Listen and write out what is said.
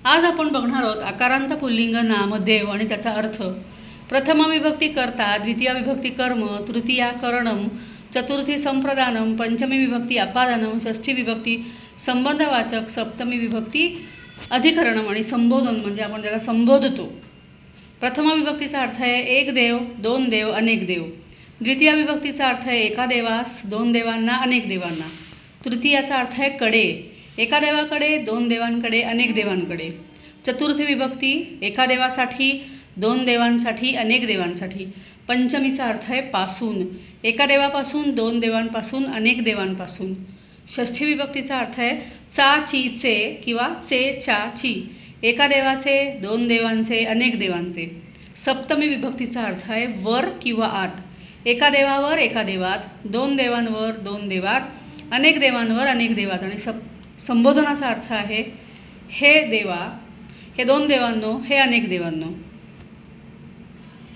आज आपण बघणार आहोत आकारांत पुल्लिंग नामदेव आणि त्याचा अर्थ। प्रथमा विभक्ती कर्ता, द्वितीया विभक्ती कर्म, तृतीया करणम, चतुर्थी संप्रदानम, पंचमी विभक्ती अपादानम, षष्ठी विभक्ती संबंधवाचक, सप्तमी विभक्ती अधिकरणम आणि संबोधन म्हणजे आपण ज्याला संबोधतो। प्रथमा विभक्तीचा अर्थ आहे एक देव, दोन देव, अनेक देव। द्वितीय विभक्तीचा अर्थ आहे एका देवास, दोन देवांना, अनेक देवांना। तृतीयाचा अर्थ आहे कडे, एका देवाकडे, दोन देवांकडे, अनेक देवांकडे। चतुर्थी विभक्ती एका देवासाठी, दोन देवांसाठी, अनेक देवांसाठी। पंचमीचा अर्थ आहे पासून, एका देवापासून, दोन देवांपासून, अनेक देवांपासून। षष्ठी विभक्तीचा अर्थ आहे चा ची चे किंवा चे चा ची, एका देवाचे, दोन देवांचे, अनेक देवांचे। सप्तमी विभक्तीचा अर्थ आहे वर किंवा आत, एका देवावर, एका देवात, दोन देवांवर, दोन देवात, अनेक देवांवर, अनेक देवात। आणि संबोधनाचा अर्थ आहे हे देवा, हे दोन देवांनो, हे अनेक देवांनो।